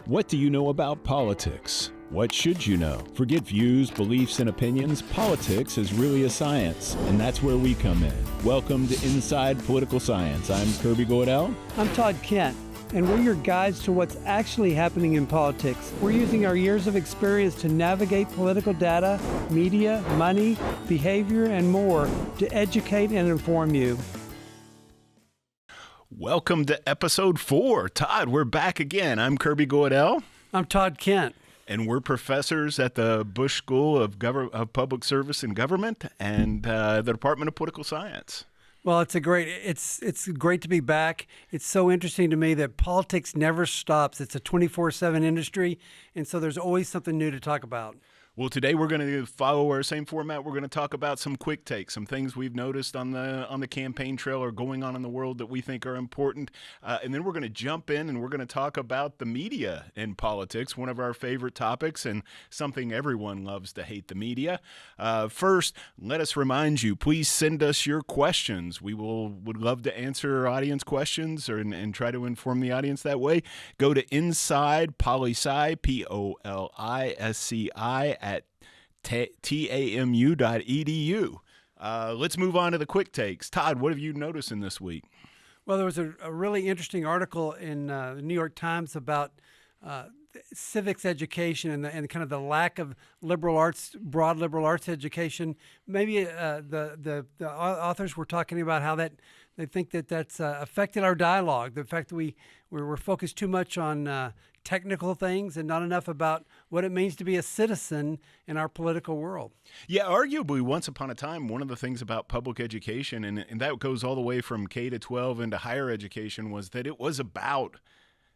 What do you know about politics? What should you know? Forget views, beliefs, and opinions. Politics is really a science, and that's where we come in. Welcome to Inside Political Science. I'm Kirby Goodell. I'm Todd Kent, and we're your guides to what's actually happening in politics. We're using our years of experience to navigate political data, media, money, behavior, and more to educate and inform you. Welcome to episode 4. Todd, we're back again. I'm Kirby Goodell. I'm Todd Kent. And we're professors at the Bush School of Public Service and Government and the Department of Political Science. Well, it's great to be back. It's so interesting to me that politics never stops. It's a 24/7 industry, and so there's always something new to talk about. Well, today we're going to follow our same format. We're going to talk about some quick takes, some things we've noticed on the campaign trail or going on in the world that we think are important. And then we're going to jump in and we're going to talk about the media in politics, one of our favorite topics and something everyone loves to hate, the media. First, let us remind you, please send us your questions. We would love to answer our audience questions and try to inform the audience that way. Go to Inside Poli-Sci, POLISCI, at tamu.edu. Let's move on to the quick takes. Todd, what have you noticed in this week? Well, there was a really interesting article in the New York Times about civics education and kind of the lack of broad liberal arts education. Maybe the authors were talking about how that they think that's affected our dialogue. The fact that we're focused too much on technical things and not enough about what it means to be a citizen in our political world. Yeah, arguably, once upon a time, one of the things about public education, and that goes all the way from K to 12 into higher education, was that it was about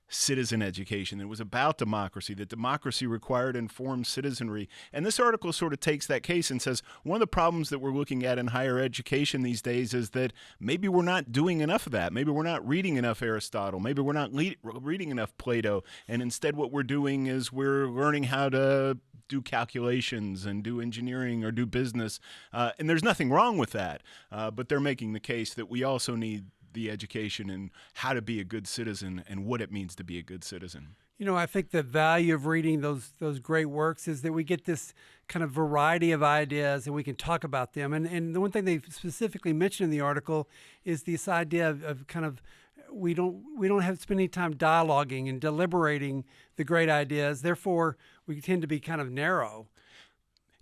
citizen education. It was about democracy, that democracy required informed citizenry. And this article sort of takes that case and says one of the problems that we're looking at in higher education these days is that maybe we're not doing enough of that. Maybe we're not reading enough Aristotle. Maybe we're not reading enough Plato. And instead what we're doing is we're learning how to do calculations and do engineering or do business. And there's nothing wrong with that. But they're making the case that we also need the education and how to be a good citizen and what it means to be a good citizen. You know, I think the value of reading those great works is that we get this kind of variety of ideas and we can talk about them. And the one thing they specifically mentioned in the article is this idea of kind of we don't have to spend any time dialoguing and deliberating the great ideas. Therefore, we tend to be kind of narrow.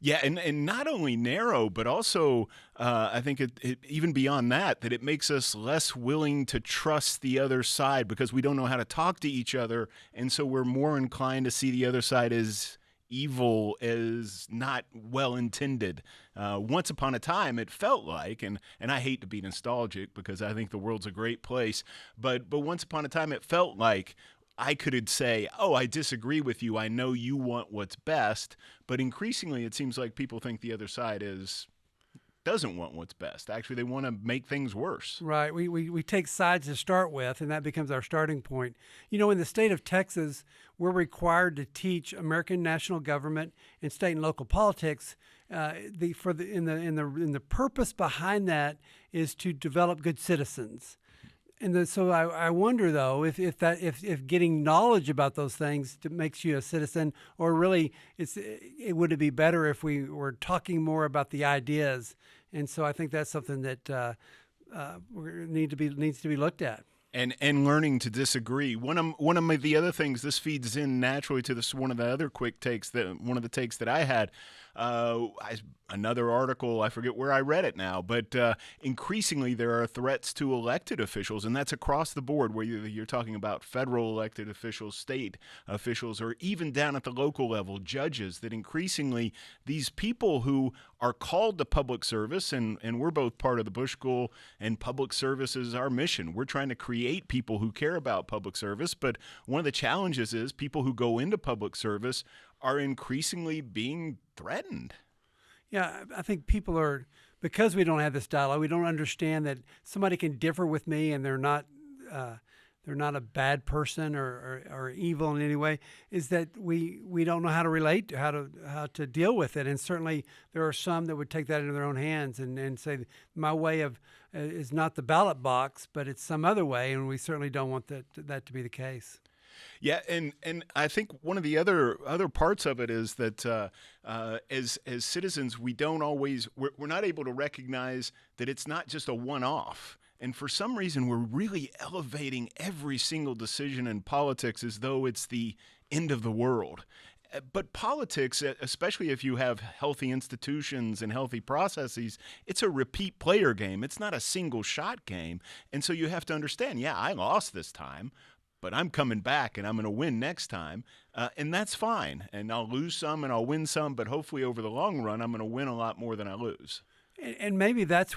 Yeah, and not only narrow, but also I think it even beyond that it makes us less willing to trust the other side because we don't know how to talk to each other, and so we're more inclined to see the other side as evil, as not well-intended. Once upon a time, it felt like, and I hate to be nostalgic because I think the world's a great place, but once upon a time it felt like I could say, oh, I disagree with you. I know you want what's best. But increasingly, it seems like people think the other side doesn't want what's best. Actually, they want to make things worse. Right. We take sides to start with, and that becomes our starting point. You know, in the state of Texas, we're required to teach American national government and state and local politics. The purpose behind that is to develop good citizens. And so I wonder, though, if getting knowledge about those things makes you a citizen, or really would it be better if we were talking more about the ideas? And so I think that's something that needs to be looked at. And learning to disagree. One of the other things, this feeds in naturally to this. One of the other quick takes one of the takes that I had. Another article, I forget where I read it now, but increasingly there are threats to elected officials, and that's across the board, where you're talking about federal elected officials, state officials, or even down at the local level, judges, that increasingly these people who are called to public service, and we're both part of the Bush School, and public service is our mission. We're trying to create people who care about public service, but one of the challenges is people who go into public service are increasingly being threatened. Yeah, I think people are, because we don't have this dialogue, we don't understand that somebody can differ with me and they're not a bad person or evil in any way, is that we don't know how to relate, how to deal with it. And certainly there are some that would take that into their own hands and say, my way of is not the ballot box, but it's some other way, and we certainly don't want that to be the case. Yeah, and I think one of the other parts of it is that as citizens, we're not able to recognize that it's not just a one off. And for some reason, we're really elevating every single decision in politics as though it's the end of the world. But politics, especially if you have healthy institutions and healthy processes, it's a repeat player game. It's not a single shot game. And so you have to understand, yeah, I lost this time, but I'm coming back and I'm going to win next time. And that's fine. And I'll lose some and I'll win some, but hopefully over the long run, I'm going to win a lot more than I lose. And maybe that's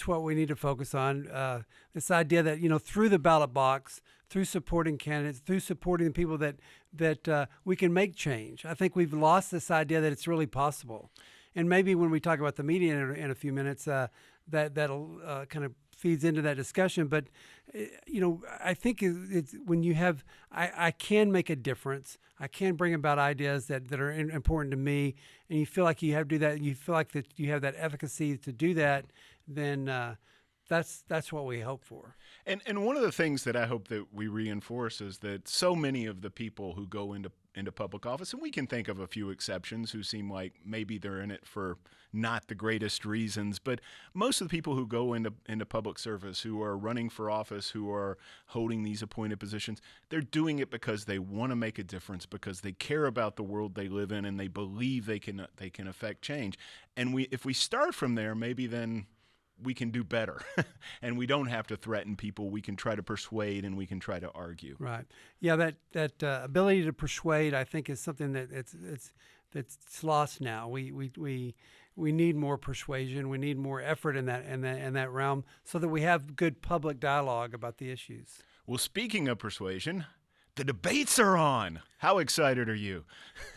what we need to focus on. This idea that, through the ballot box, through supporting candidates, through supporting the people that we can make change. I think we've lost this idea that it's really possible. And maybe when we talk about the media in a few minutes, that'll kind of feeds into that discussion. But I think it's when you have, I can make a difference. I can bring about ideas that are important to me, and you feel like you have to do that. And you feel like that you have that efficacy to do that. Then that's what we hope for. And one of the things that I hope that we reinforce is that so many of the people who go into public office, and we can think of a few exceptions who seem like maybe they're in it for not the greatest reasons, but most of the people who go into public service, who are running for office, who are holding these appointed positions, they're doing it because they want to make a difference, because they care about the world they live in, and they believe they can affect change. And if we start from there, maybe then we can do better, and we don't have to threaten people. We can try to persuade, and we can try to argue. Right. Yeah. That ability to persuade, I think, is something that's lost now. We need more persuasion. We need more effort in that realm, so that we have good public dialogue about the issues. Well, speaking of persuasion, the debates are on. How excited are you?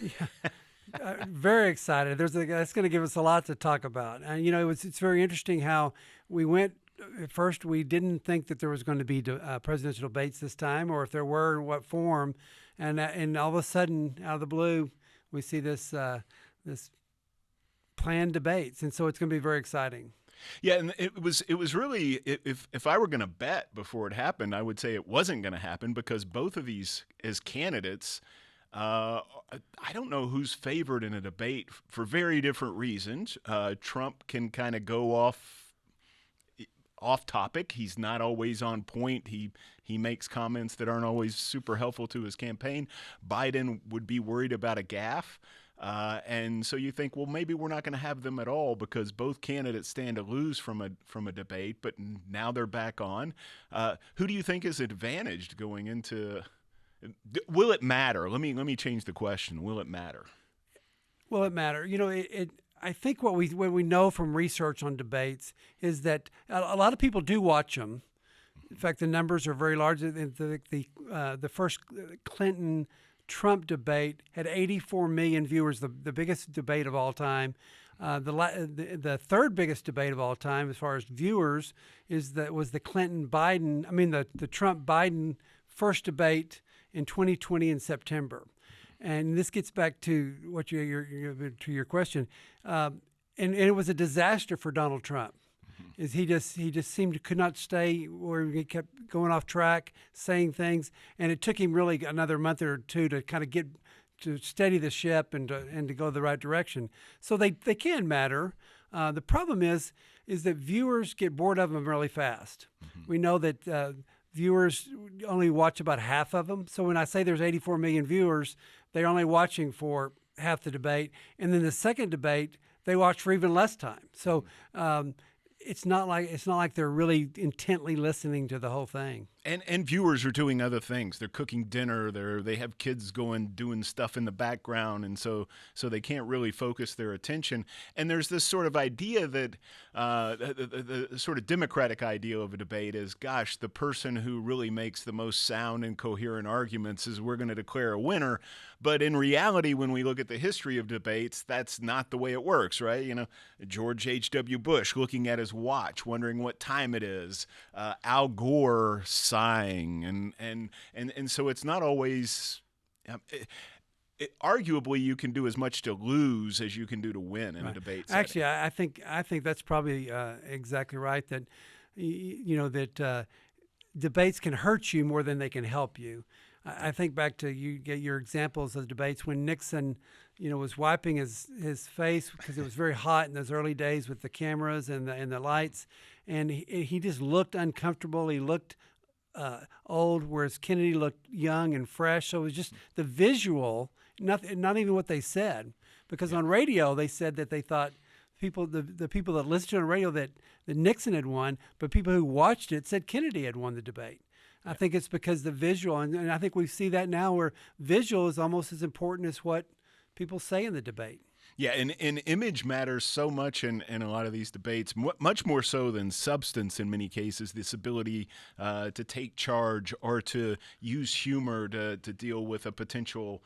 Yeah. Very excited. That's going to give us a lot to talk about. And it's very interesting how we went. At first, we didn't think that there was going to be presidential debates this time, or if there were, in what form. And all of a sudden, out of the blue, we see this planned debates, and so it's going to be very exciting. Yeah, and it was really, if I were going to bet before it happened, I would say it wasn't going to happen, because both of these as candidates. I don't know who's favored in a debate for very different reasons. Trump can kind of go off topic. He's not always on point. He makes comments that aren't always super helpful to his campaign. Biden would be worried about a gaffe. And so you think, well, maybe we're not going to have them at all, because both candidates stand to lose from a debate, but now they're back on. Who do you think is advantaged going into? Will it matter? Let me change the question. Will it matter? Will it matter? I think what we know from research on debates is that a lot of people do watch them. In fact, the numbers are very large. The first Clinton-Trump debate had 84 million viewers, the biggest debate of all time. The third biggest debate of all time, as far as viewers, was the the Trump-Biden first debate in 2020 in September. And this gets back to your question. And it was a disaster for Donald Trump. Is he just could not stay, or he kept going off track, saying things, and it took him really another month or two to kind of get to steady the ship and to go the right direction. So they can matter. The problem is that viewers get bored of them really fast. We know that viewers only watch about half of them. So when I say there's 84 million viewers, they're only watching for half the debate. And then the second debate, they watch for even less time. So it's not like they're really intently listening to the whole thing. And viewers are doing other things. They're cooking dinner. They have kids doing stuff in the background, and so they can't really focus their attention. And there's this sort of idea that the sort of democratic idea of a debate is, gosh, the person who really makes the most sound and coherent arguments is we're going to declare a winner. But in reality, when we look at the history of debates, that's not the way it works, right? George H.W. Bush looking at his watch, wondering what time it is. Al Gore sighing, and so it's not always. Arguably, you can do as much to lose as you can do to win in a debate setting. Actually, I think that's probably exactly right. That that debates can hurt you more than they can help you. I think back to you get your examples of debates when Nixon, was wiping his face because it was very hot in those early days with the cameras and the lights, and he just looked uncomfortable. He looked old, whereas Kennedy looked young and fresh. So it was just the visual, not even what they said, because on radio they said that they thought the people that listened to it on radio that Nixon had won, but people who watched it said Kennedy had won the debate. I think it's because the visual, and I think we see that now where visual is almost as important as what people say in the debate. Yeah, and image matters so much in a lot of these debates, much more so than substance in many cases, this ability to take charge or to use humor to deal with a potential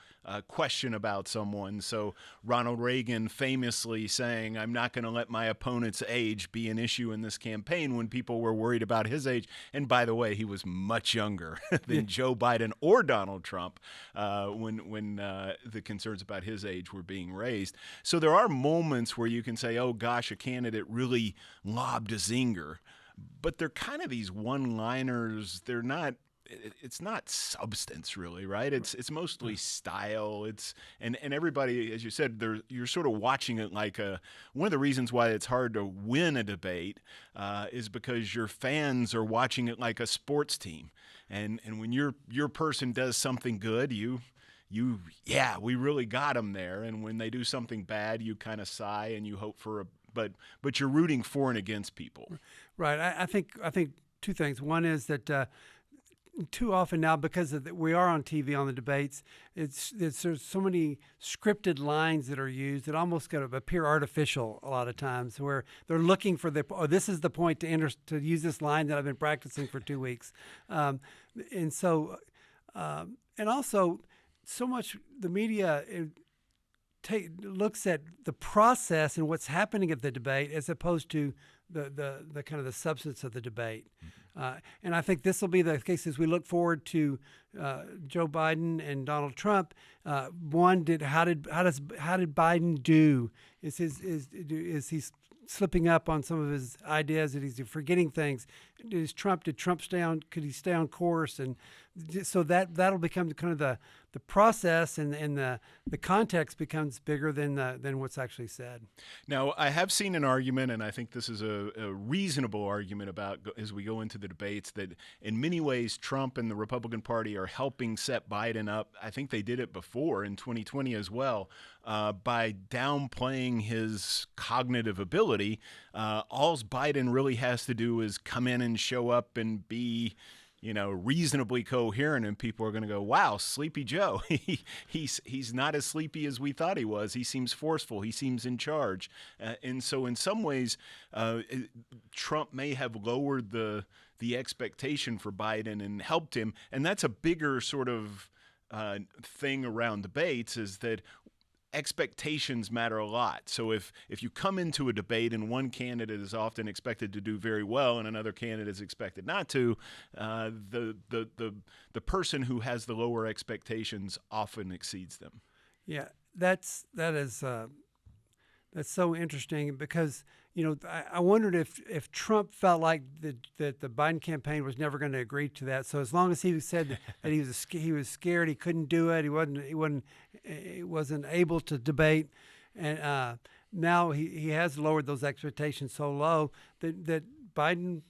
question about someone. So Ronald Reagan famously saying, "I'm not going to let my opponent's age be an issue in this campaign," when people were worried about his age. And by the way, he was much younger than Joe Biden or Donald Trump when the concerns about his age were being raised. So there are moments where you can say, oh, gosh, a candidate really lobbed a zinger. But they're kind of these one-liners. They're not – it's not substance really, right? It's mostly style. And everybody, as you said, you're sort of watching it like one of the reasons why it's hard to win a debate is because your fans are watching it like a sports team. And when your person does something good, we really got them there. And when they do something bad, you kind of sigh and you hope for but you're rooting for and against people. Right. I think two things. One is that too often now, because we are on TV on the debates, there's so many scripted lines that are used that almost kind of appear artificial a lot of times, where they're looking for this is the point to use this line that I've been practicing for 2 weeks, and also. So much the media looks at the process and what's happening at the debate as opposed to the kind of the substance of the debate. And I think this will be the case as we look forward to Joe Biden and Donald Trump. How did Biden do? Is he slipping up on some of his ideas? That he's forgetting things? Did Trump stay on? Could he stay on course? And so that'll become kind of the process, and the context becomes bigger than what's actually said. Now, I have seen an argument, and I think this is a reasonable argument about as we go into the debates, that in many ways Trump and the Republican Party are helping set Biden up. I think they did it before in 2020 as well, by downplaying his cognitive ability. All Biden really has to do is come in and show up and be reasonably coherent, and people are going to go, wow, Sleepy Joe. He's not as sleepy as we thought he was. He seems forceful. He seems in charge. And so in some ways, Trump may have lowered the expectation for Biden and helped him. And that's a bigger sort of thing around debates, is that expectations matter a lot. So if you come into a debate and one candidate is often expected to do very well and another candidate is expected not to, the person who has the lower expectations often exceeds them. Yeah, that is that's so interesting, because I wondered if Trump felt like that the Biden campaign was never going to agree to that. So as long as he said that he was scared, he couldn't do it, he wasn't able to debate, and now he has lowered those expectations so low that Biden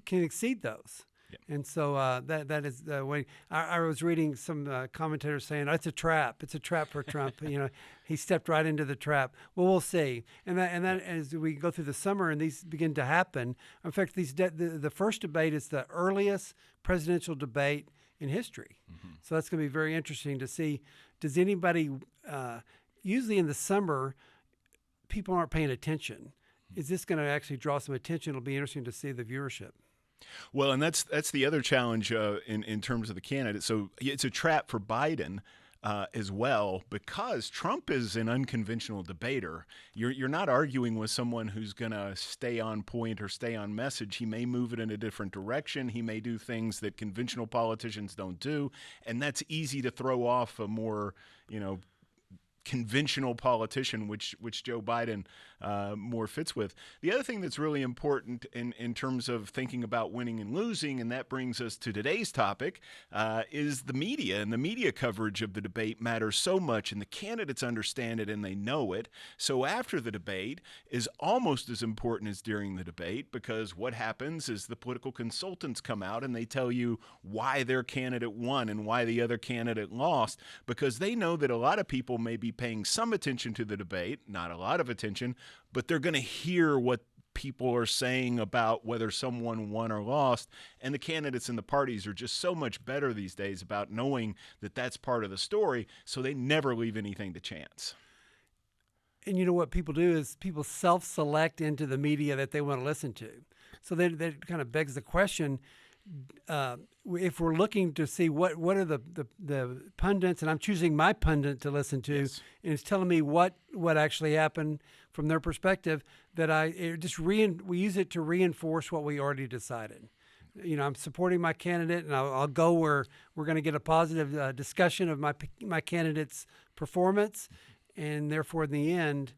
can exceed those. Yeah. And so that is the way. I was reading some commentators saying it's a trap. It's a trap for Trump. He stepped right into the trap. Well, we'll see. And that as we go through the summer and these begin to happen. In fact, the first debate is the earliest presidential debate in history. Mm-hmm. So that's going to be very interesting to see. Does anybody? Usually in the summer, people aren't paying attention. Is this going to actually draw some attention? It'll be interesting to see the viewership. Well, and that's the other challenge in terms of the candidate. So it's a trap for Biden as well, because Trump is an unconventional debater. You're not arguing with someone who's going to stay on point or stay on message. He may move it in a different direction. He may do things that conventional politicians don't do, and that's easy to throw off a more conventional politician, which Joe Biden more fits with. The other thing that's really important in terms of thinking about winning and losing, and that brings us to today's topic, is the media. And the media coverage of the debate matters so much, and the candidates understand it and they know it. So after the debate is almost as important as during the debate, because what happens is the political consultants come out and they tell you why their candidate won and why the other candidate lost, because they know that a lot of people may be paying some attention to the debate, not a lot of attention, but they're going to hear what people are saying about whether someone won or lost. And the candidates and the parties are just so much better these days about knowing that that's part of the story, so they never leave anything to chance. And you know what people do is people self-select into the media that they want to listen to. So that kind of begs the question, if we're looking to see what are the pundits, and I'm choosing my pundit to listen to, Yes. and it's telling me what actually happened from their perspective, that we use it to reinforce what we already decided. You know, I'm supporting my candidate, and I'll go where we're going to get a positive discussion of my candidate's performance, and therefore in the end,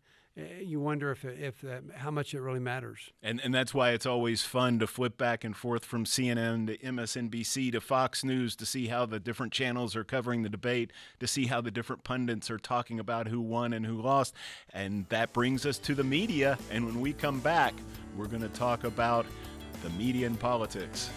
you wonder if how much it really matters. And that's why it's always fun to flip back and forth from CNN to MSNBC to Fox News to see how the different channels are covering the debate, to see how the different pundits are talking about who won and who lost. And that brings us to the media. And when we come back, we're going to talk about the media and politics.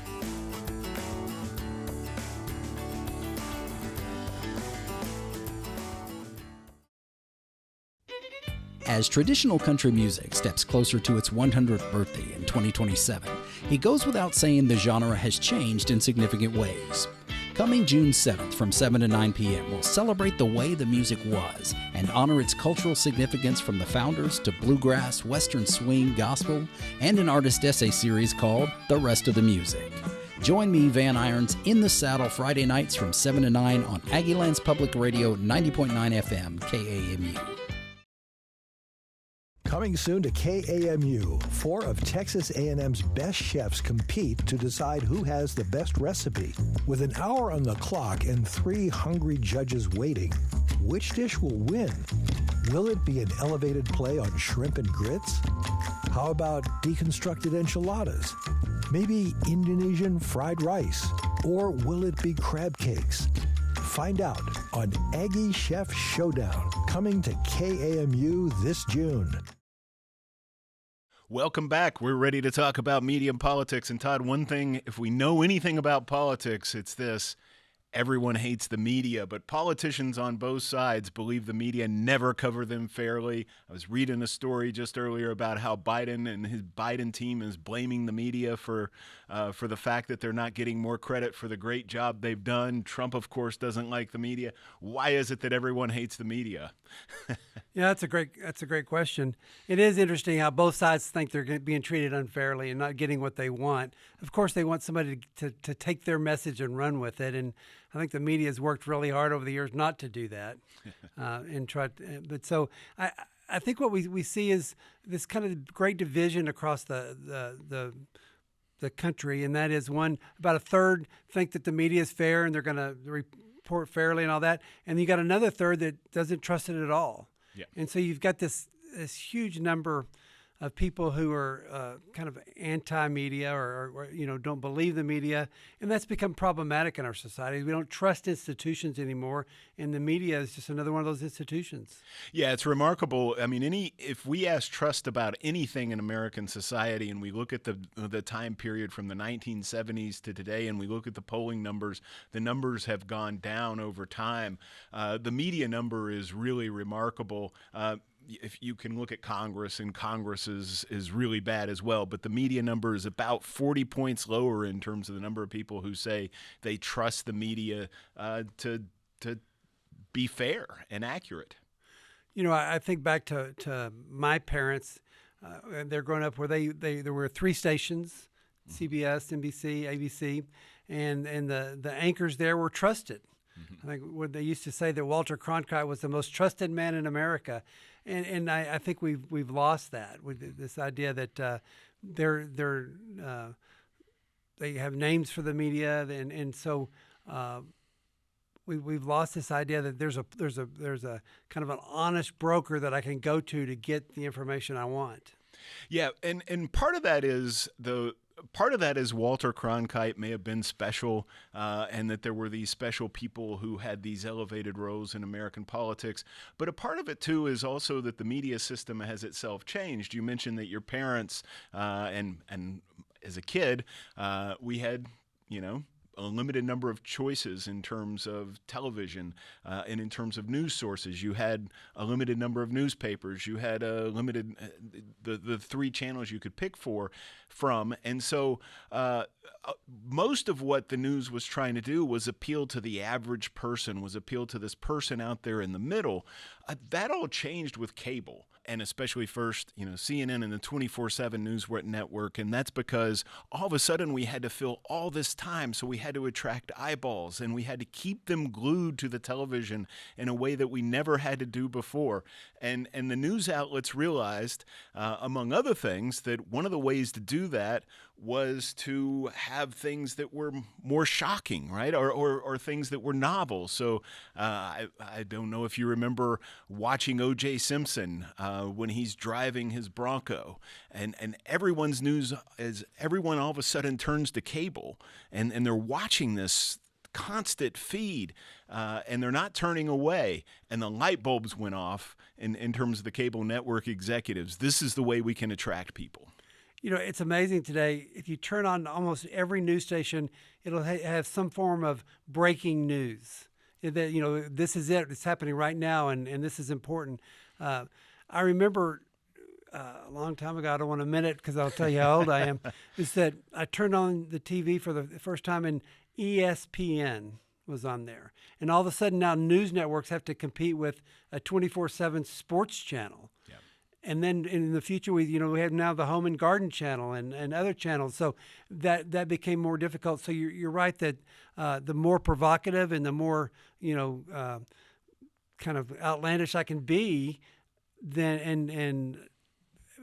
As traditional country music steps closer to its 100th birthday in 2027, it goes without saying the genre has changed in significant ways. Coming June 7th from 7 to 9 p.m., we'll celebrate the way the music was and honor its cultural significance from the founders to bluegrass, western swing, gospel, and an artist essay series called The Rest of the Music. Join me, Van Irons, in the saddle Friday nights from 7 to 9 on Aggieland's Public Radio 90.9 FM KAMU. Coming soon to KAMU, 4 of Texas A&M's best chefs compete to decide who has the best recipe. With an hour on the clock and 3 hungry judges waiting, which dish will win? Will it be an elevated play on shrimp and grits? How about deconstructed enchiladas? Maybe Indonesian fried rice? Or will it be crab cakes? Find out on Aggie Chef Showdown, coming to KAMU this June. Welcome back. We're ready to talk about media and politics. And Todd, one thing, if we know anything about politics, it's this. Everyone hates the media, but politicians on both sides believe the media never cover them fairly. I was reading a story just earlier about how Biden and his Biden team is blaming the media for the fact that they're not getting more credit for the great job they've done. Trump, of course, doesn't like the media. Why is it that everyone hates the media? Yeah, that's a great question. It is interesting how both sides think they're being treated unfairly and not getting what they want. Of course, they want somebody to take their message and run with it, and I think the media has worked really hard over the years not to do that, and try. But so I think what we see is this kind of great division across the country, and that is about a third think that the media is fair and they're going to report fairly and all that, and you got another third that doesn't trust it at all. Yeah. And so you've got this huge number of people who are kind of anti-media or don't believe the media, and that's become problematic in our society. We don't trust institutions anymore, and the media is just another one of those institutions. Yeah, it's remarkable. I mean, if we ask trust about anything in American society, and we look at the time period from the 1970s to today, and we look at the polling numbers, the numbers have gone down over time. The media number is really remarkable. If you can look at Congress, and Congress is really bad as well, but the media number is about 40 points lower in terms of the number of people who say they trust the media to be fair and accurate. You know, I think back to my parents. They're growing up where there were 3 stations, CBS, NBC, ABC, and the anchors there were trusted. I think what they used to say that Walter Cronkite was the most trusted man in America, and I think we've lost that with this idea that they have names for the media, and so we've lost this idea that there's a kind of an honest broker that I can go to get the information I want. Yeah, and part of that is Walter Cronkite may have been special, and that there were these special people who had these elevated roles in American politics. But a part of it, too, is also that the media system has itself changed. You mentioned that your parents, and as a kid, we had, a limited number of choices in terms of television and in terms of news sources. You had a limited number of newspapers. You had a limited the 3 channels you could pick from. And so most of what the news was trying to do was appeal to the average person, was appeal to this person out there in the middle. That all changed with cable. And especially first, CNN and the 24/7 News Network. And that's because all of a sudden we had to fill all this time. So we had to attract eyeballs, and we had to keep them glued to the television in a way that we never had to do before. And the news outlets realized, among other things, that one of the ways to do that was to have things that were more shocking, right? Or things that were novel. So I don't know if you remember watching O.J. Simpson when he's driving his Bronco, and everyone's news is everyone all of a sudden turns to cable, and they're watching this constant feed, and they're not turning away, and the light bulbs went off in terms of the cable network executives. This is the way we can attract people. It's amazing today. If you turn on almost every news station, it'll have some form of breaking news. That this is it. It's happening right now, and this is important. I remember a long time ago. I don't want to admit it because I'll tell you how old I am. Is that I turned on the TV for the first time, and ESPN was on there, and all of a sudden now news networks have to compete with a 24/7 sports channel. And then in the future, we have now the Home and Garden channel and other channels. So that became more difficult. So you're right that the more provocative and the more kind of outlandish I can be, then and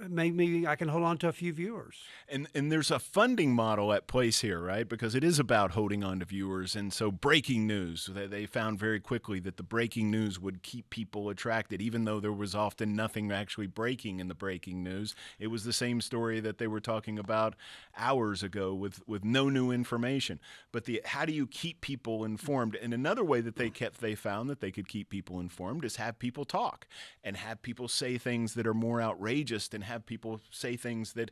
maybe I can hold on to a few viewers. And there's a funding model at place here, right? Because it is about holding on to viewers. And so breaking news, they found very quickly that the breaking news would keep people attracted, even though there was often nothing actually breaking in the breaking news. It was the same story that they were talking about hours ago with no new information. But how do you keep people informed? And another way that they found that they could keep people informed is have people talk and have people say things that are more outrageous and have people say things that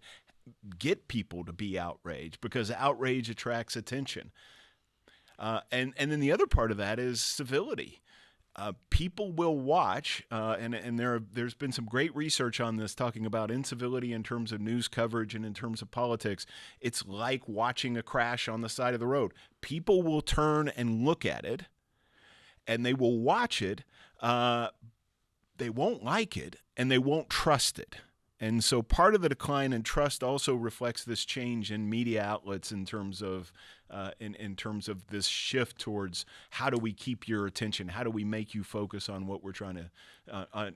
get people to be outraged, because outrage attracts attention. And then the other part of that is civility. People will watch, and there's been some great research on this talking about incivility in terms of news coverage and in terms of politics. It's like watching a crash on the side of the road. People will turn and look at it, and they will watch it. They won't like it, and they won't trust it. And so part of the decline in trust also reflects this change in media outlets in terms of this shift towards how do we keep your attention? How do we make you focus on what we're trying to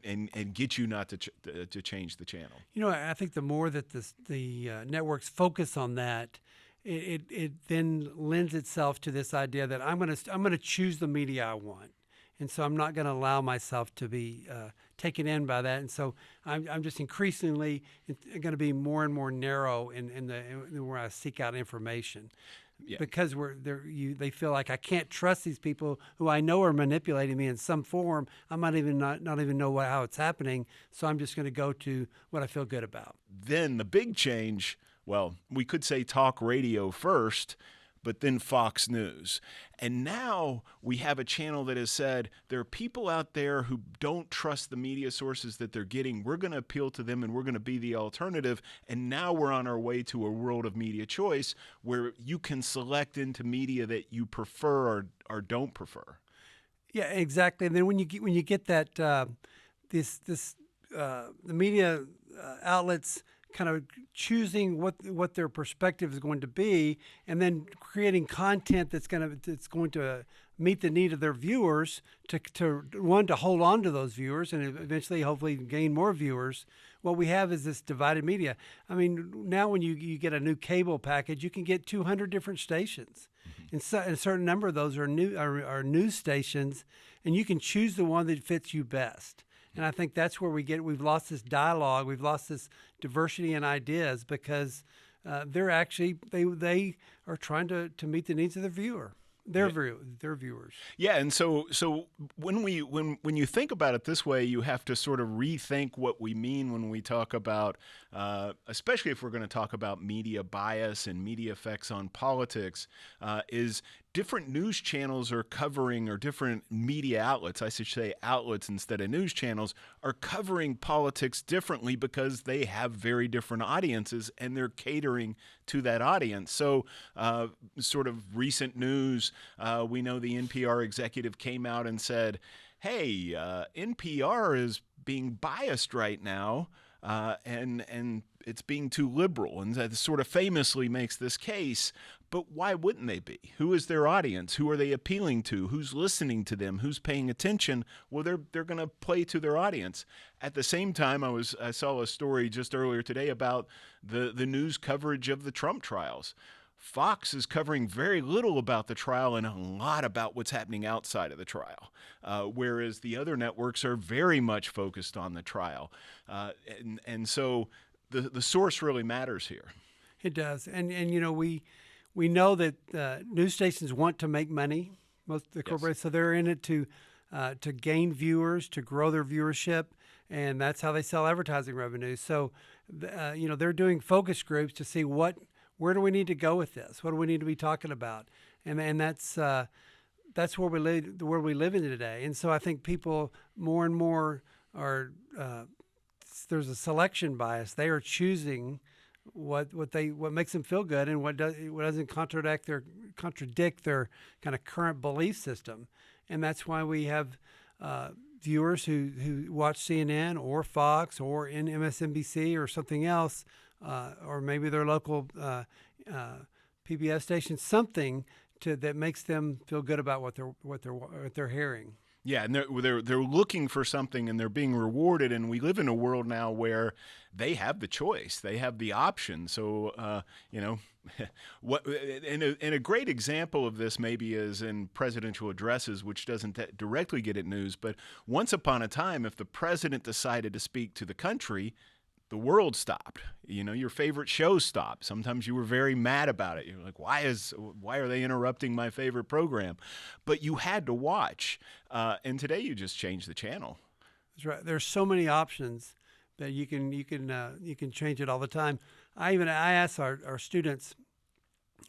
and get you not to change the channel? I think the more that the networks focus on that, it then lends itself to this idea that I'm going to choose the media I want. And so I'm not going to allow myself to be taken in by that. And so I'm just increasingly going to be more and more narrow in where I seek out information. Yeah. Because they feel like I can't trust these people who I know are manipulating me in some form. I might even not even know how it's happening. So I'm just going to go to what I feel good about. Then the big change, well, we could say talk radio first, but then Fox News. And now we have a channel that has said there are people out there who don't trust the media sources that they're getting. We're going to appeal to them, and we're going to be the alternative. And now we're on our way to a world of media choice where you can select into media that you prefer or don't prefer. Yeah, exactly. And then when you get that the media outlets kind of choosing what their perspective is going to be, and then creating content that's going to meet the need of their viewers, to hold on to those viewers and eventually hopefully gain more viewers. What we have is this divided media. I mean, now when you get a new cable package, you can get 200 different stations. And a certain number of those are news stations, and you can choose the one that fits you best. And I think that's where we've lost this dialogue, we've lost this diversity in ideas, because they are trying to meet the needs of the viewer. Their viewers. Yeah, and so when you think about it this way, you have to sort of rethink what we mean when we talk about, especially if we're going to talk about media bias and media effects on politics, is different news channels are covering, or different media outlets, I should say outlets instead of news channels, are covering politics differently because they have very different audiences and they're catering to that audience. So sort of recent news, we know the NPR executive came out and said, hey, NPR is being biased right now, and it's being too liberal, and that sort of famously makes this case. But why wouldn't they be? Who is their audience? Who are they appealing to? Who's listening to them? Who's paying attention? Well, they're going to play to their audience. At the same time, I saw a story just earlier today about the news coverage of the Trump trials. Fox is covering very little about the trial and a lot about what's happening outside of the trial, whereas the other networks are very much focused on the trial. And so the source really matters here. It does. And you know, we know that news stations want to make money, most of the corporations, so they're in it to gain viewers, to grow their viewership, and that's how they sell advertising revenue. So, you know, they're doing focus groups to see where do we need to go with this? What do we need to be talking about? And that's where we live in today. And so I think people more and more are there's a selection bias. They are choosing what makes them feel good and what doesn't contradict their kind of current belief system. And that's why we have viewers who watch CNN or Fox or MSNBC or something else, or maybe their local PBS station, something that makes them feel good about what they're hearing. Yeah, and they're looking for something, and they're being rewarded. And we live in a world now where they have the choice, they have the option. So you know, and a great example of this maybe is in presidential addresses, which doesn't directly get at news, but once upon a time, if the president decided to speak to the country, the world stopped. You know, your favorite show stopped. Sometimes you were very mad about it. You're like, why are they interrupting my favorite program? But you had to watch. And today you just change the channel. That's right. There's so many options that you can change it all the time. I asked our students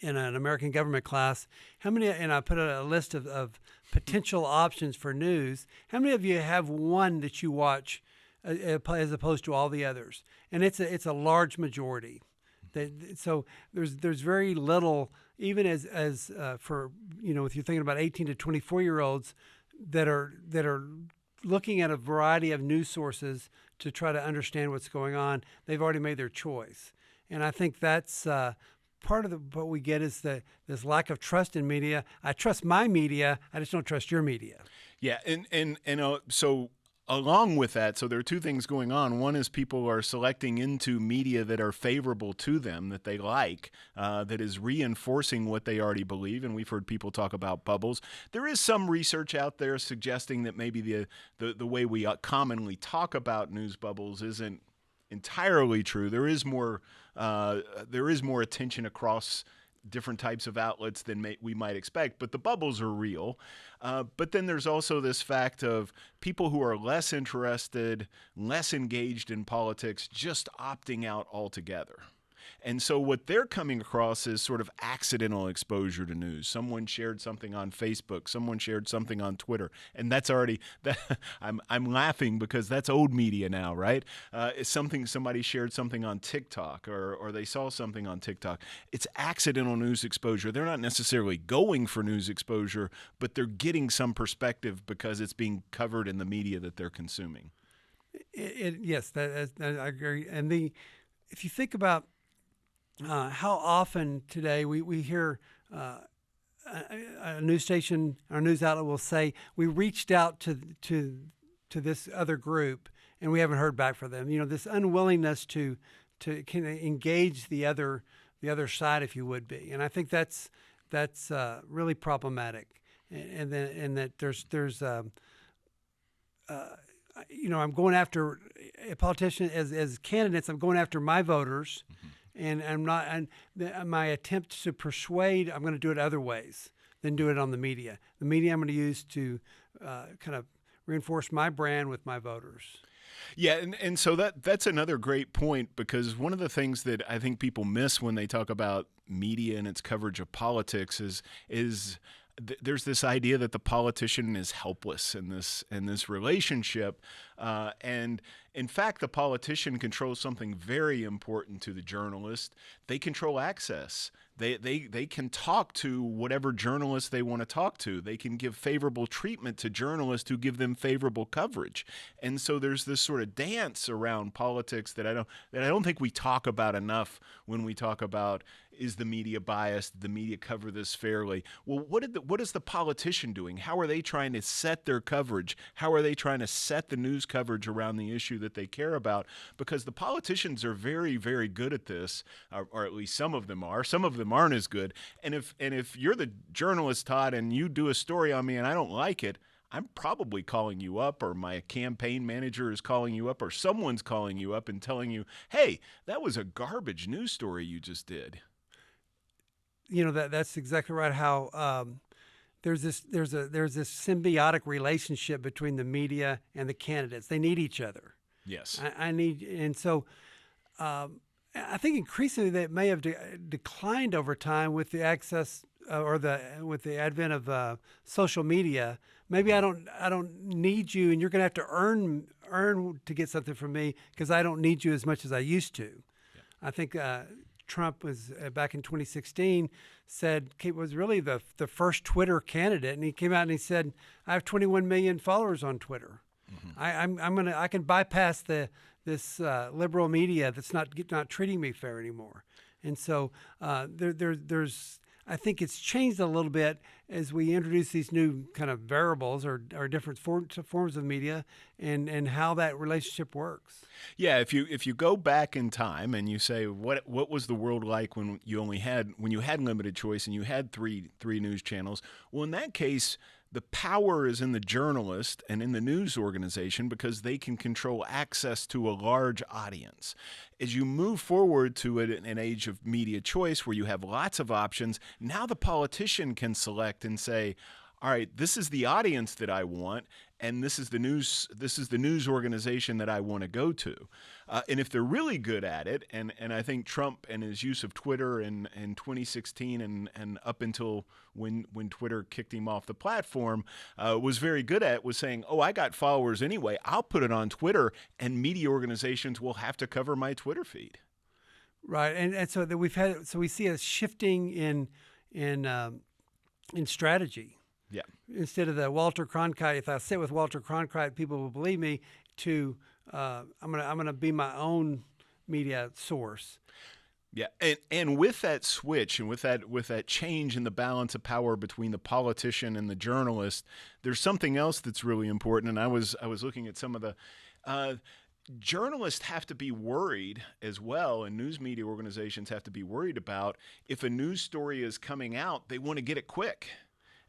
in an American government class, and I put a list of potential options for news. How many of you have one that you watch as opposed to all the others? And it's a large majority. So there's very little, even as for, you know, if you're thinking about 18 to 24-year-olds that are looking at a variety of news sources to try to understand what's going on, they've already made their choice. And I think that's part of what we get is this lack of trust in media. I trust my media, I just don't trust your media. Yeah, and so along with that, so there are two things going on. One is people are selecting into media that are favorable to them, that they like, that is reinforcing what they already believe. And we've heard people talk about bubbles. There is some research out there suggesting that maybe the way we commonly talk about news bubbles isn't entirely true. There is more attention across different types of outlets than we might expect, but the bubbles are real. But then there's also this fact of people who are less interested, less engaged in politics, just opting out altogether. And so what they're coming across is sort of accidental exposure to news. Someone shared something on Facebook, someone shared something on Twitter, and that's already I'm laughing because that's old media now, right? It's somebody shared something on TikTok or they saw something on TikTok. It's accidental news exposure. They're not necessarily going for news exposure, but they're getting some perspective because it's being covered in the media that they're consuming. Yes, I agree. And if you think about how often today we hear a news station or news outlet will say, we reached out to this other group and we haven't heard back from them. You know, this unwillingness to kind of engage the other side, if you would be. And I think that's really problematic. And that there's you know, I'm going after a politician as candidates. I'm going after my voters, and I'm not. And my attempt to persuade, I'm going to do it other ways than do it on the media. The media I'm going to use to kind of reinforce my brand with my voters. Yeah, and so that's another great point, because one of the things that I think people miss when they talk about media and its coverage of politics is there's this idea that the politician is helpless in this relationship, and in fact, the politician controls something very important to the journalist. They control access. They can talk to whatever journalists they want to talk to. They can give favorable treatment to journalists who give them favorable coverage. And so there's this sort of dance around politics that I don't think we talk about enough when we talk about, is the media biased? Did the media cover this fairly? Well, what is the politician doing? How are they trying to set their coverage? How are they trying to set the news coverage around the issue that they care about? Because the politicians are very, very good at this, or at least some of them are. Some of them aren't as good. And if you're the journalist, Todd, and you do a story on me and I don't like it, I'm probably calling you up, or my campaign manager is calling you up, or someone's calling you up and telling you, hey, that was a garbage news story you just did. You know, that's exactly right. How there's this symbiotic relationship between the media and the candidates. They need each other. Yes, I need, and so I think increasingly that may have declined over time with the access with the advent of social media. Maybe I don't need you, and you're going to have to earn to get something from me, because I don't need you as much as I used to. Yeah. I think Trump was back in 2016 said he was really the first Twitter candidate, and he came out and he said, I have 21 million followers on Twitter. Mm-hmm. I can bypass this liberal media that's not treating me fair anymore. And so there's I think it's changed a little bit as we introduce these new kind of variables or different forms of media and how that relationship works. Yeah, if you go back in time and you say what was the world like when you had limited choice and you had three news channels, well, in that case, the power is in the journalist and in the news organization, because they can control access to a large audience. As you move forward to an age of media choice where you have lots of options, now the politician can select and say, all right, this is the audience that I want, and this is the news organization that I want to go to. And if they're really good at it, and I think Trump and his use of Twitter in 2016 and up until when Twitter kicked him off the platform, was very good at, was saying, oh, I got followers anyway, I'll put it on Twitter, and media organizations will have to cover my Twitter feed. Right, and so that we see a shifting in strategy. Yeah. Instead of the Walter Cronkite, if I sit with Walter Cronkite, people will believe me. To I'm gonna be my own media source. Yeah, and with that switch and with that change in the balance of power between the politician and the journalist, there's something else that's really important. And I was looking at some of the journalists have to be worried as well, and news media organizations have to be worried about, if a news story is coming out, they want to get it quick.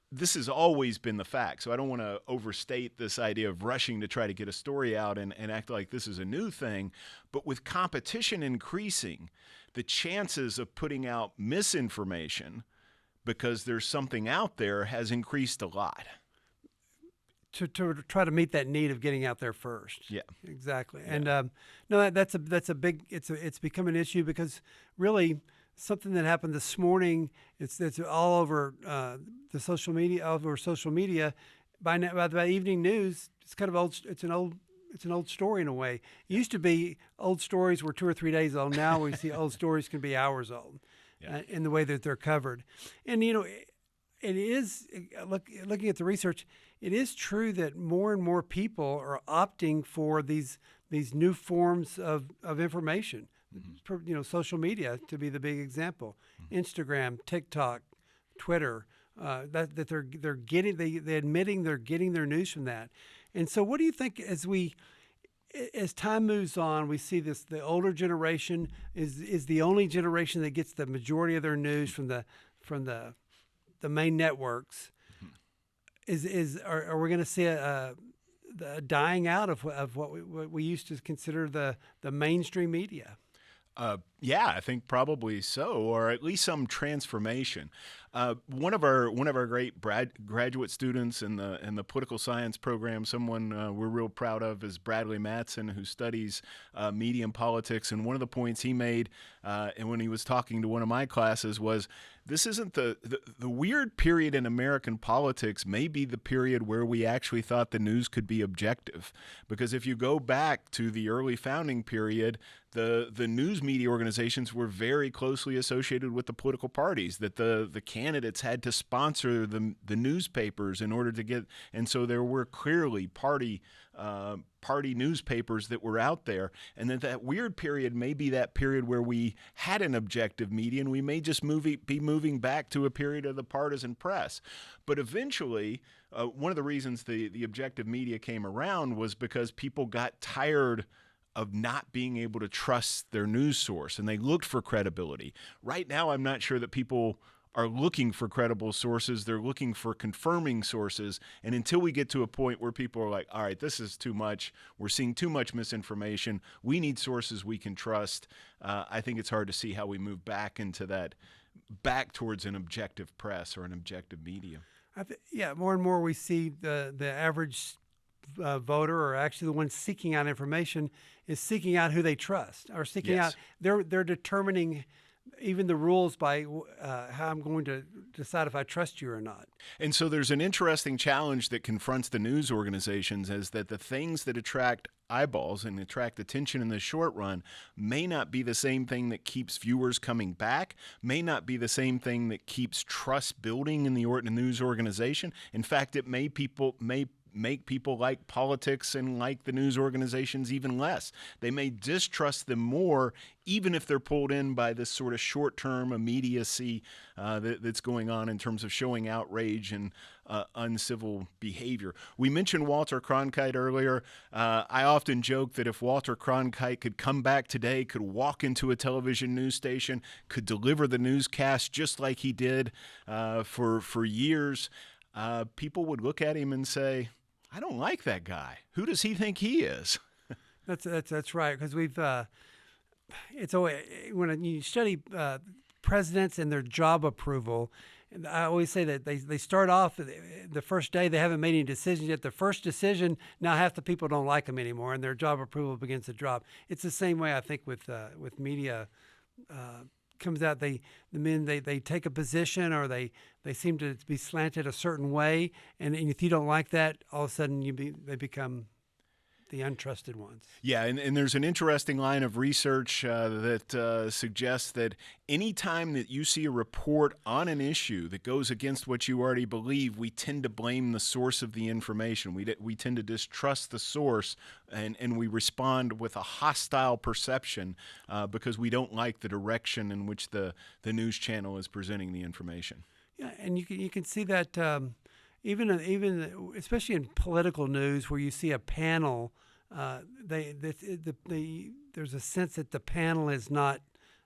This has always been the fact, so I don't want to overstate this idea of rushing to try to get a story out and act like this is a new thing. But with competition increasing, the chances of putting out misinformation because there's something out there has increased a lot. To try to meet that need of getting out there first. Yeah, exactly. Yeah. And no, that's a big. It's become an issue, because really something that happened this morning. It's all over the social media. Over social media, by evening news, it's kind of old. It's an old story in a way. It used to be old stories were 2 or 3 days old. Now we see old stories can be hours old, in the way that they're covered. And you know, it is looking at the research. It is true that more and more people are opting for these new forms of information. Mm-hmm. You know, social media to be the big example. Mm-hmm. Instagram, TikTok, Twitter, that they're getting they're admitting they're getting their news from that. And so, what do you think as time moves on, we see the older generation is the only generation that gets the majority of their news from the main networks. Are we going to see a dying out of what we used to consider the mainstream media? Yeah, I think probably so, or at least some transformation. One of our great graduate students in the political science program, someone we're real proud of, is Bradley Mattson, who studies media and politics. And one of the points he made, and when he was talking to one of my classes, was this isn't the weird period in American politics. May be the period where we actually thought the news could be objective, because if you go back to the early founding period, the news media organizations were very closely associated with the political parties, that the candidates had to sponsor the newspapers in order to get, and so there were clearly party newspapers that were out there, and that weird period may be that period where we had an objective media, and we may just be moving back to a period of the partisan press. But eventually, one of the reasons the objective media came around was because people got tired of not being able to trust their news source, and they looked for credibility. Right now, I'm not sure that people are looking for credible sources. They're looking for confirming sources. And until we get to a point where people are like, all right, this is too much, we're seeing too much misinformation, we need sources we can trust, I think it's hard to see how we move back into that, back towards an objective press or an objective media. Yeah, more and more we see the average voter, or actually the one seeking out information, is seeking out who they trust, or seeking out. They're determining even the rules by how I'm going to decide if I trust you or not. And so there's an interesting challenge that confronts the news organizations, is that the things that attract eyeballs and attract attention in the short run may not be the same thing that keeps viewers coming back, may not be the same thing that keeps trust building in the news organization. In fact, it may make people like politics and like the news organizations even less. They may distrust them more, even if they're pulled in by this sort of short-term immediacy that's going on in terms of showing outrage and uncivil behavior. We mentioned Walter Cronkite earlier. I often joke that if Walter Cronkite could come back today, could walk into a television news station, could deliver the newscast just like he did for years, people would look at him and say, I don't like that guy. Who does he think he is? That's right, because we've it's always, when you study presidents and their job approval, and I always say that they start off the first day, they haven't made any decisions yet. The first decision, now half the people don't like them anymore, and their job approval begins to drop. It's the same way, I think, with media. Comes out, the men they take a position, or they seem to be slanted a certain way, and if you don't like that, all of a sudden they become the untrusted ones. Yeah, and there's an interesting line of research that suggests that any time that you see a report on an issue that goes against what you already believe, we tend to blame the source of the information. We tend to distrust the source, and we respond with a hostile perception because we don't like the direction in which the news channel is presenting the information. Yeah, and you can see that even especially in political news, where you see a panel, there's a sense that the panel is not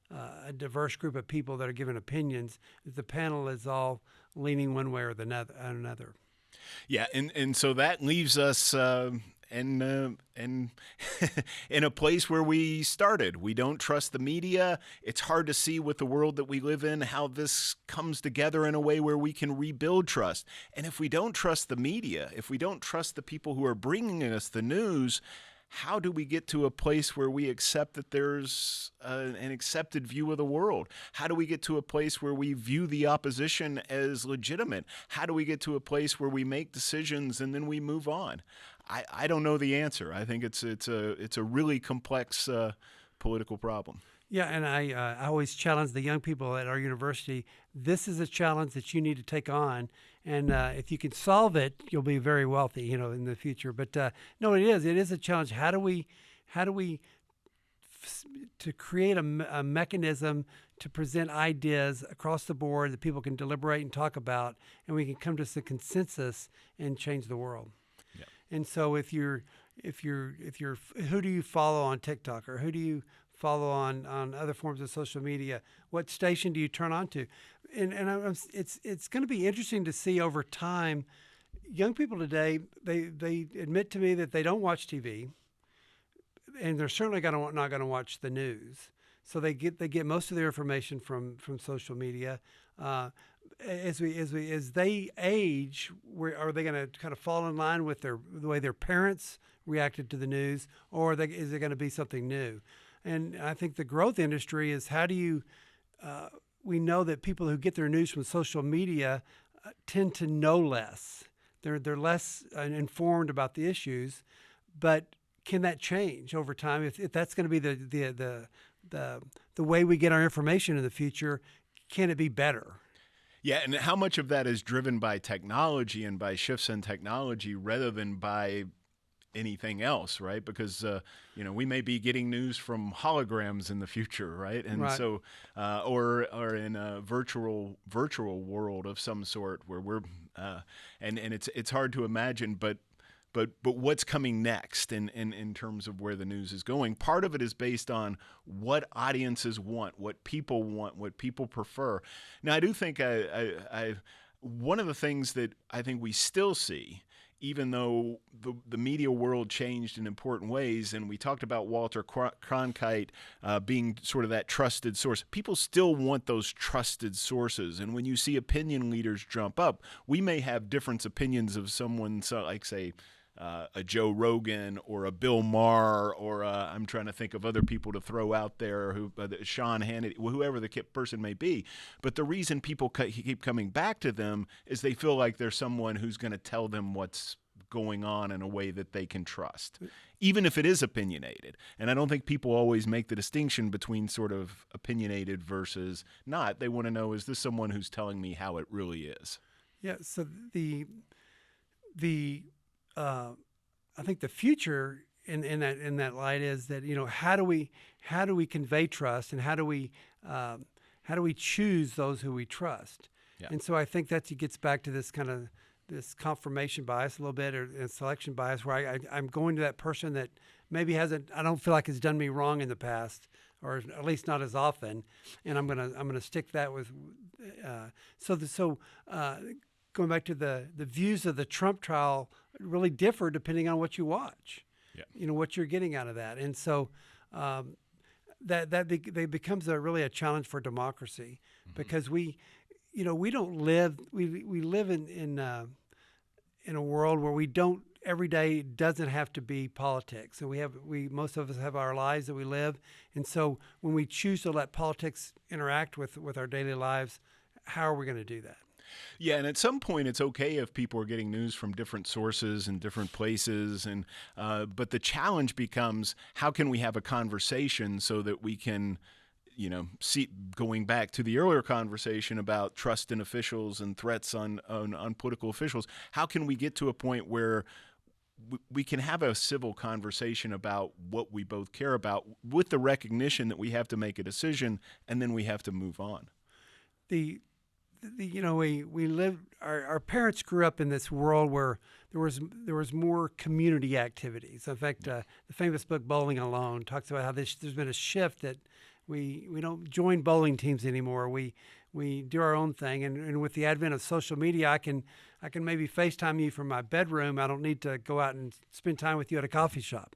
a diverse group of people that are giving opinions. The panel is all leaning one way or another. Yeah, and so that leaves us and in a place where we started. We don't trust the media. It's hard to see with the world that we live in how this comes together in a way where we can rebuild trust. And if we don't trust the media, if we don't trust the people who are bringing us the news, how do we get to a place where we accept that there's an accepted view of the world? How do we get to a place where we view the opposition as legitimate? How do we get to a place where we make decisions and then we move on? I don't know the answer. I think it's a really complex political problem. Yeah, and I always challenge the young people at our university. This is a challenge that you need to take on, and if you can solve it, you'll be very wealthy, in the future. But no, it is a challenge. How do we to create a mechanism to present ideas across the board that people can deliberate and talk about, and we can come to some consensus and change the world. Yeah. And so if you're who do you follow on TikTok, or who do you follow on other forms of social media? What station do you turn on to? It's going to be interesting to see over time. Young people today, they admit to me that they don't watch TV, and they're certainly not going to watch the news. So they get most of their information from social media. As they age, are they going to kind of fall in line with the way their parents reacted to the news, or is it going to be something new? And I think the growth industry is, how do you? We know that people who get their news from social media tend to know less. They're less informed about the issues, but can that change over time? If that's going to be the way we get our information in the future, can it be better? Yeah, and how much of that is driven by technology and by shifts in technology rather than by anything else, right? Because we may be getting news from holograms in the future, right? And right. So, or in a virtual world of some sort where we're, and it's hard to imagine, but what's coming next in terms of where the news is going? Part of it is based on what audiences want, what people prefer. Now, I do think one of the things that I think we still see, even though the media world changed in important ways, and we talked about Walter Cronkite being sort of that trusted source, people still want those trusted sources. And when you see opinion leaders jump up, we may have different opinions of someone, so like, say, a Joe Rogan or a Bill Maher, or I'm trying to think of other people to throw out there, Sean Hannity, whoever the person may be. But the reason people keep coming back to them is they feel like there's someone who's going to tell them what's going on in a way that they can trust, even if it is opinionated. And I don't think people always make the distinction between sort of opinionated versus not. They want to know, is this someone who's telling me how it really is? Yeah. So I think the future in that light is that, how do we convey trust, and how do we choose those who we trust? Yeah. And so I think that gets back to this confirmation bias a little bit, or selection bias, where I'm going to that person that maybe I don't feel like has done me wrong in the past, or at least not as often, and I'm gonna stick that with. Going back to the views of the Trump trial really differ depending on what you watch. Yeah. What you're getting out of that, and so they becomes really a challenge for democracy, because we don't live we live in a world where we don't, every day doesn't have to be politics. So most of us have our lives that we live, and so when we choose to let politics interact with our daily lives, how are we going to do that? Yeah, and at some point it's okay if people are getting news from different sources and different places, and but the challenge becomes, how can we have a conversation so that we can, see, going back to the earlier conversation about trust in officials and threats on political officials, how can we get to a point where we can have a civil conversation about what we both care about, with the recognition that we have to make a decision and then we have to move on? We lived. Our parents grew up in this world where there was more community activities. In fact, the famous book Bowling Alone talks about how there's been a shift that we don't join bowling teams anymore. We do our own thing, and with the advent of social media, I can maybe FaceTime you from my bedroom. I don't need to go out and spend time with you at a coffee shop.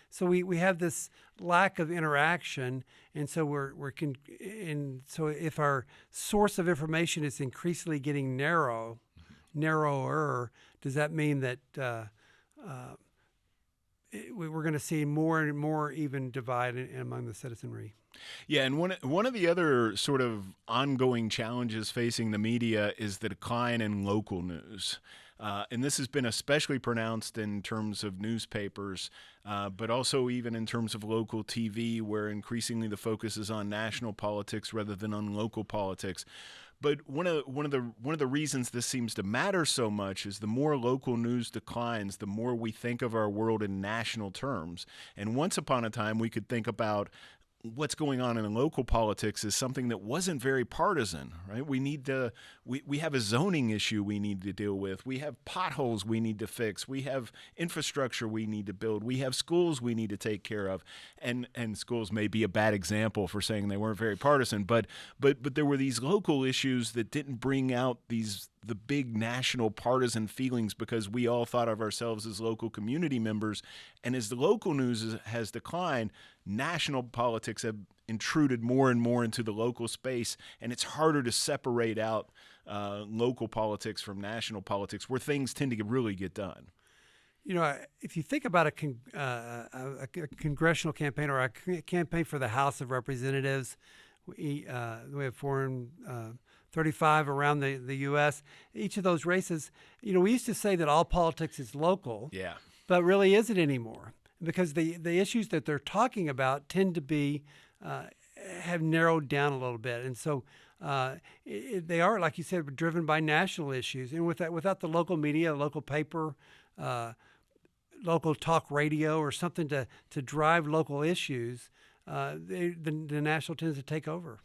So we have this lack of interaction, and so so if our source of information is increasingly getting narrower, does that mean that we're going to see more and more even divide among the citizenry? Yeah, and one of the other sort of ongoing challenges facing the media is the decline in local news. And this has been especially pronounced in terms of newspapers, but also even in terms of local TV, where increasingly the focus is on national politics rather than on local politics. But one of the reasons this seems to matter so much is the more local news declines, the more we think of our world in national terms. And once upon a time, we could think about what's going on in local politics is something that wasn't very partisan, right? We have a zoning issue we need to deal with. We have potholes we need to fix. We have infrastructure we need to build. We have schools we need to take care of. And schools may be a bad example for saying they weren't very partisan, but there were these local issues that didn't bring out the big national partisan feelings because we all thought of ourselves as local community members. And as the local news has declined, national politics have intruded more and more into the local space, and it's harder to separate out local politics from national politics where things tend to really get done. You know, if you think about a congressional campaign or a campaign for the House of Representatives, we have 435 around the U.S. Each of those races, you know, we used to say that all politics is local, Yeah. but really isn't anymore because the issues that they're talking about tend to be have narrowed down a little bit, and so they are, like you said, driven by national issues. And without the local media, local paper, local talk radio, or something to drive local issues, the national tends to take over.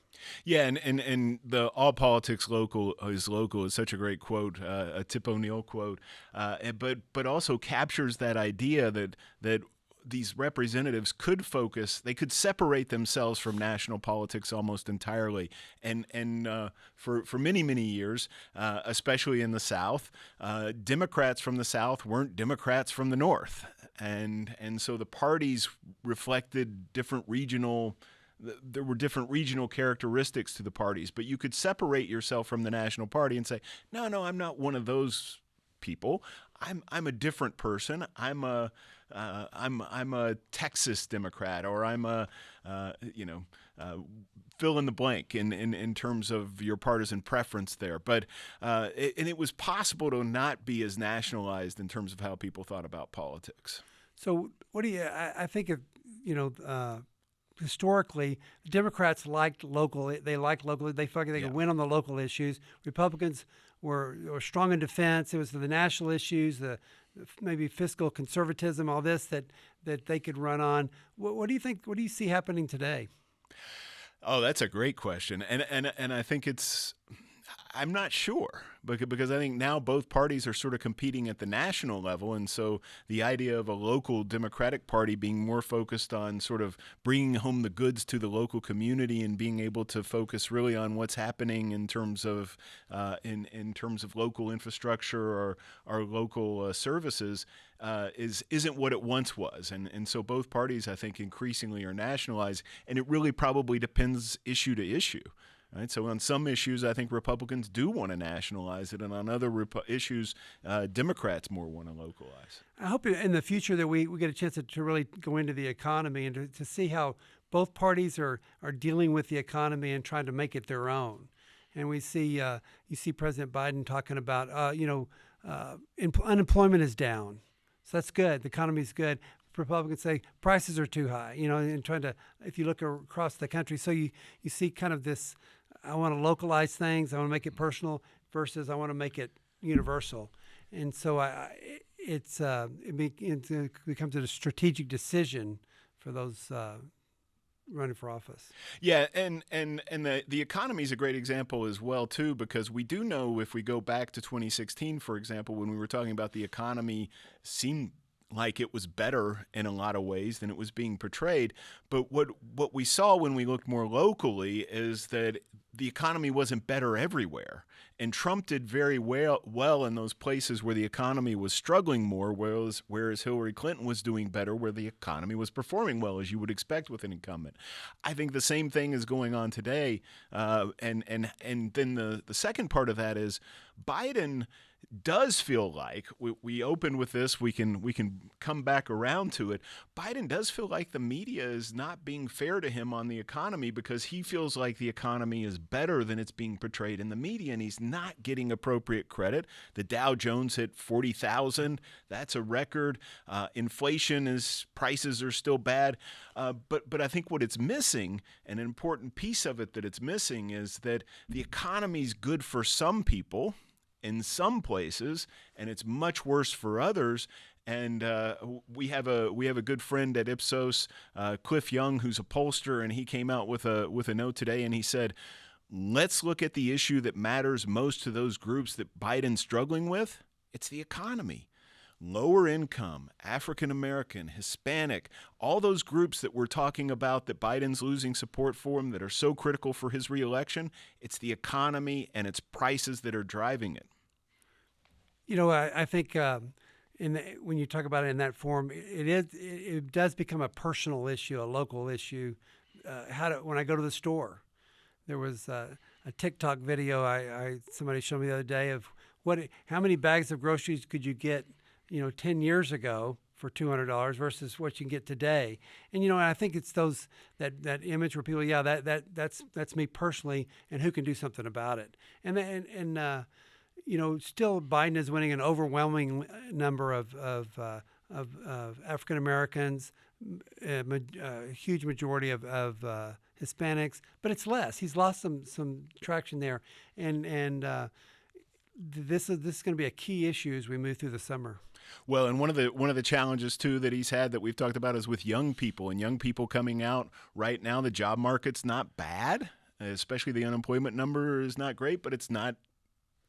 Yeah, and the all politics local is such a great quote, a Tip O'Neill quote, but also captures that idea that these representatives could separate themselves from national politics almost entirely. And for many years, especially in the South, Democrats from the South weren't Democrats from the North. And so the parties reflected there were different regional characteristics to the parties, but you could separate yourself from the national party and say, no, I'm not one of those people. I'm a different person. I'm a Texas Democrat, or I'm a fill in the blank in terms of your partisan preference there. But it was possible to not be as nationalized in terms of how people thought about politics. So what do you? I think if historically, Democrats liked local. They liked local. They felt they could win on the local issues. Republicans were strong in defense. It was the national issues, the maybe fiscal conservatism, all this that they could run on. What do you think? What do you see happening today? Oh, that's a great question, and I think I'm not sure because I think now both parties are sort of competing at the national level, and so the idea of a local Democratic Party being more focused on sort of bringing home the goods to the local community and being able to focus really on what's happening in terms of in terms of local infrastructure or our local services isn't what it once was, and so both parties I think increasingly are nationalized, and it really probably depends issue to issue. Right? So on some issues, I think Republicans do want to nationalize it, and on other issues, Democrats more want to localize. I hope in the future that we get a chance to really go into the economy and to see how both parties are dealing with the economy and trying to make it their own. And we see you see President Biden talking about unemployment is down, so that's good. The economy's good. Republicans say prices are too high, and trying to, if you look across the country, so you see kind of this, I want to localize things, I want to make it personal versus I want to make it universal. And so it becomes a strategic decision for those running for office. Yeah, and the economy is a great example as well, too, because we do know if we go back to 2016, for example, when we were talking about the economy seemed like it was better in a lot of ways than it was being portrayed. But what we saw when we looked more locally is that the economy wasn't better everywhere. And Trump did very well in those places where the economy was struggling more, whereas Hillary Clinton was doing better where the economy was performing well, as you would expect with an incumbent. I think the same thing is going on today. And then the second part of that is Biden does feel like we opened with this. We can come back around to it. Biden does feel like the media is not being fair to him on the economy because he feels like the economy is better than it's being portrayed in the media, and he's not getting appropriate credit. The Dow Jones hit 40,000. That's a record. Inflation prices are still bad. But I think what it's missing, an important piece of it that it's missing, is that the economy is good for some people in some places, and it's much worse for others. And we have a good friend at Ipsos, Cliff Young, who's a pollster, and he came out with a note today, and he said, let's look at the issue that matters most to those groups that Biden's struggling with. It's the economy. Lower income, African American, Hispanic, all those groups that we're talking about that Biden's losing support for them, that are so critical for his reelection, it's the economy and its prices that are driving it. I think when you talk about it in that form, it does become a personal issue, a local issue. When I go to the store, there was a TikTok video somebody showed me the other day of how many bags of groceries could you get 10 years ago for $200 versus what you can get today. And I think it's that image where people, that's me personally, and who can do something about it. Still Biden is winning an overwhelming number of African Americans, a huge majority of Hispanics, but it's less. He's lost some traction there, and this is going to be a key issue as we move through the summer. Well, and one of the challenges too that he's had that we've talked about is with young people coming out right now. The job market's not bad, especially the unemployment number is not great, but it's not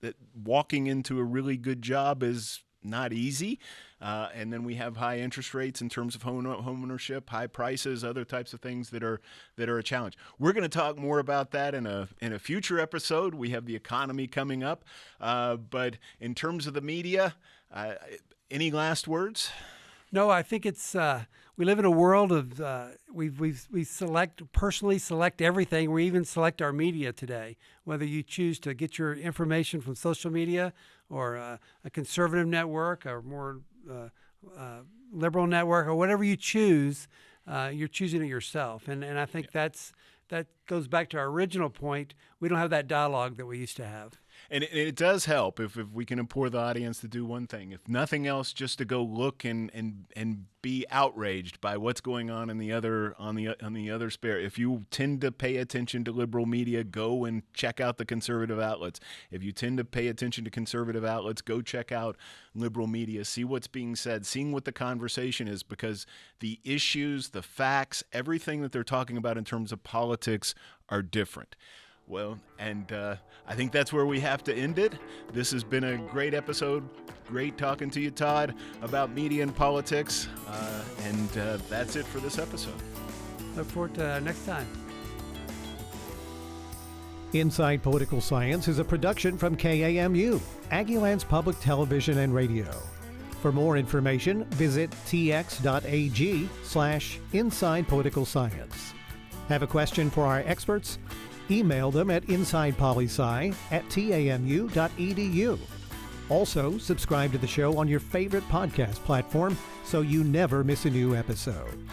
that walking into a really good job is not easy. And then we have high interest rates in terms of home ownership, high prices, other types of things that are a challenge. We're going to talk more about that in a future episode. We have the economy coming up. But in terms of the media, any last words? No, I think it's we live in a world of we personally select everything. We even select our media today, whether you choose to get your information from social media or a conservative network or more liberal network or whatever you choose. You're choosing it yourself, and I think that goes back to our original point. We don't have that dialogue that we used to have. And it does help if we can implore the audience to do one thing, if nothing else, just to go look and be outraged by what's going on in the other sphere. If you tend to pay attention to liberal media, go and check out the conservative outlets. If you tend to pay attention to conservative outlets, go check out liberal media, see what's being said, seeing what the conversation is, because the issues, the facts, everything that they're talking about in terms of politics are different. Well, and I think that's where we have to end it. This has been a great episode. Great talking to you, Todd, about media and politics. And that's it for this episode. Look forward to next time. Inside Political Science is a production from KAMU, Aggieland's Public Television and Radio. For more information, visit tx.ag/Inside Political Science. Have a question for our experts? Email them at insidepolicy@tamu.edu. Also, subscribe to the show on your favorite podcast platform so you never miss a new episode.